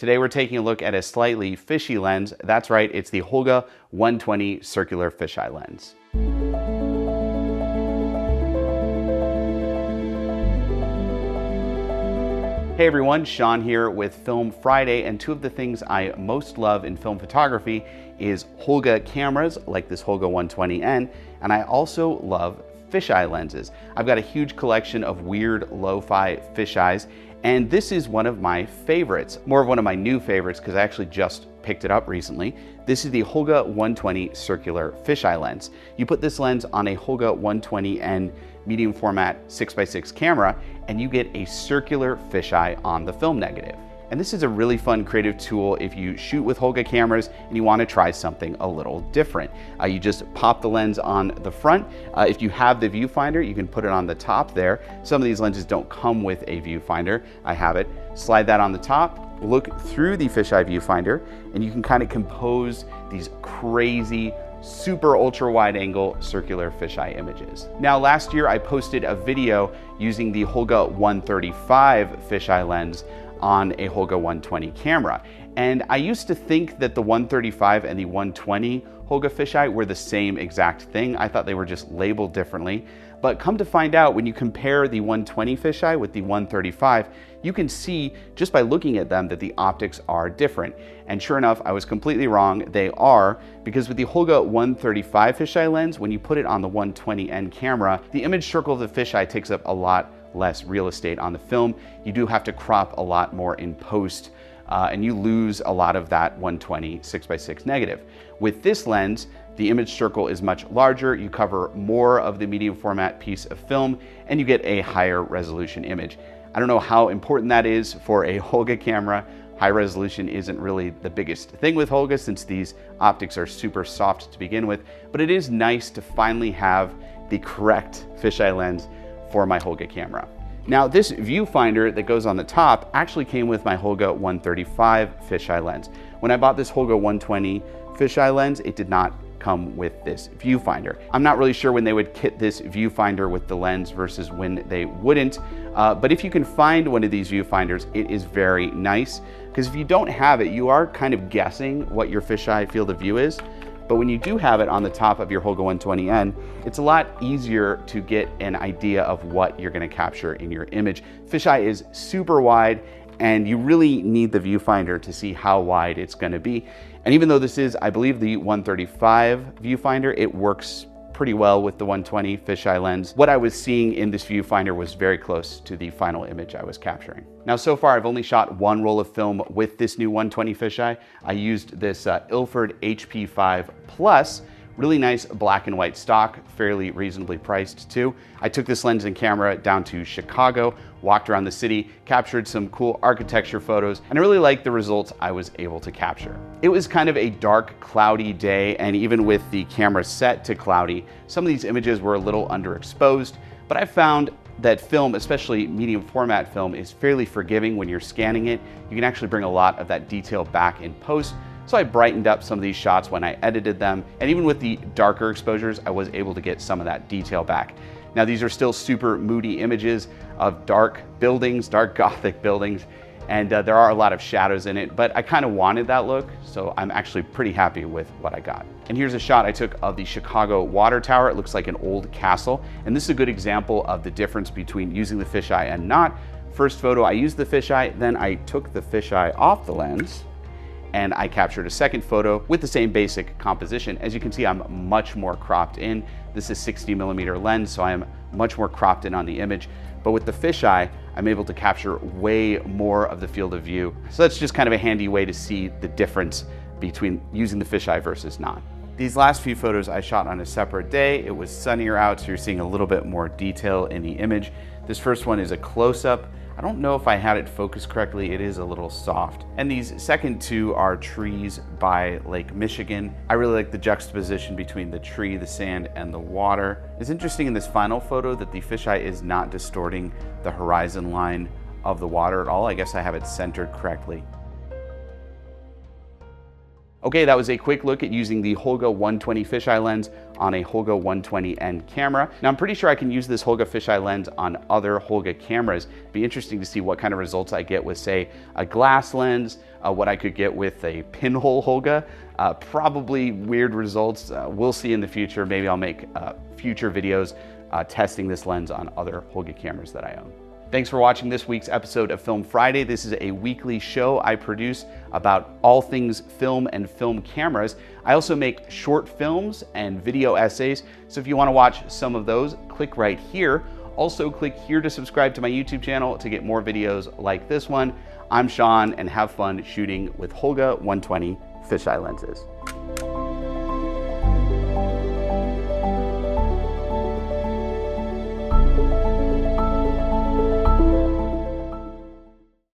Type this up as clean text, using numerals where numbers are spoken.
Today we're taking a look at a slightly fishy lens. That's right, it's the Holga 120 circular fisheye lens. Hey everyone, Sean here with Film Friday, and two of the things I most love in film photography is Holga cameras like this Holga 120N, and I also love fisheye lenses. I've got a huge collection of weird lo-fi fisheyes, and this is one of my favorites. More of one of my new favorites because I actually just picked it up recently. This is the Holga 120 circular fisheye lens. You put this lens on a Holga 120N medium format 6x6 camera and you get a circular fisheye on the film negative. And this is a really fun creative tool if you shoot with Holga cameras and you want to try something a little different. You just pop the lens on the front. If you have the viewfinder, you can put it on the top there. Some of these lenses don't come with a viewfinder. I have it. Slide that on the top, look through the fisheye viewfinder, and you can kind of compose these crazy super ultra wide angle circular fisheye images. Now last year I posted a video using the Holga 135 fisheye lens on a Holga 120 camera. And I used to think that the 135 and the 120 Holga fisheye were the same exact thing. I thought they were just labeled differently. But come to find out, when you compare the 120 fisheye with the 135, you can see just by looking at them that the optics are different. And sure enough, I was completely wrong. They are, because with the Holga 135 fisheye lens, when you put it on the 120N camera, the image circle of the fisheye takes up a lot less real estate on the film. You do have to crop a lot more in post, and you lose a lot of that 120 6x6 negative. With this lens, the image circle is much larger, you cover more of the medium format piece of film, and you get a higher resolution image. I don't know how important that is for a Holga camera. High resolution isn't really the biggest thing with Holga since these optics are super soft to begin with, but it is nice to finally have the correct fisheye lens for my Holga camera. Now this viewfinder that goes on the top actually came with my Holga 135 fisheye lens. When I bought this Holga 120 fisheye lens, it did not come with this viewfinder. I'm not really sure when they would kit this viewfinder with the lens versus when they wouldn't, but if you can find one of these viewfinders, it is very nice, because if you don't have it, you are kind of guessing what your fisheye field of view is. But when you do have it on the top of your Holga 120N, it's a lot easier to get an idea of what you're going to capture in your image. Fisheye is super wide, and you really need the viewfinder to see how wide it's going to be. And even though this is, I believe, the 135 viewfinder, it works pretty well with the 120 fisheye lens. What I was seeing in this viewfinder was very close to the final image I was capturing. Now, so far, I've only shot one roll of film with this new 120 fisheye. I used this Ilford HP5 Plus, really nice black and white stock, fairly reasonably priced too. I took this lens and camera down to Chicago, walked around the city, captured some cool architecture photos, and I really liked the results I was able to capture. It was kind of a dark, cloudy day, and even with the camera set to cloudy, some of these images were a little underexposed, but I found that film, especially medium format film, is fairly forgiving when you're scanning it. You can actually bring a lot of that detail back in post. So I brightened up some of these shots when I edited them, and even with the darker exposures, I was able to get some of that detail back. Now these are still super moody images of dark buildings, dark Gothic buildings, and there are a lot of shadows in it, but I kind of wanted that look, so I'm actually pretty happy with what I got. And here's a shot I took of the Chicago water tower. It looks like an old castle, and this is a good example of the difference between using the fisheye and not. First photo, I used the fisheye, then I took the fisheye off the lens, and I captured a second photo with the same basic composition. As you can see, I'm much more cropped in. This is 60mm lens, so I am much more cropped in on the image. But with the fisheye, I'm able to capture way more of the field of view. So that's just kind of a handy way to see the difference between using the fisheye versus not. These last few photos I shot on a separate day. It was sunnier out, so you're seeing a little bit more detail in the image. This first one is a close-up. I don't know if I had it focused correctly. It is a little soft. And these second two are trees by Lake Michigan. I really like the juxtaposition between the tree, the sand, and the water. It's interesting in this final photo that the fisheye is not distorting the horizon line of the water at all. I guess I have it centered correctly. Okay, that was a quick look at using the Holga 120 fisheye lens on a Holga 120N camera. Now I'm pretty sure I can use this Holga fisheye lens on other Holga cameras. It'd be interesting to see what kind of results I get with, say, a glass lens, what I could get with a pinhole Holga. Probably weird results. We'll see in the future. Maybe I'll make future videos testing this lens on other Holga cameras that I own. Thanks for watching this week's episode of Film Friday. This is a weekly show I produce about all things film and film cameras. I also make short films and video essays, so if you want to watch some of those, click right here. Also, click here to subscribe to my YouTube channel to get more videos like this one. I'm Sean, and have fun shooting with Holga 120 fisheye lenses.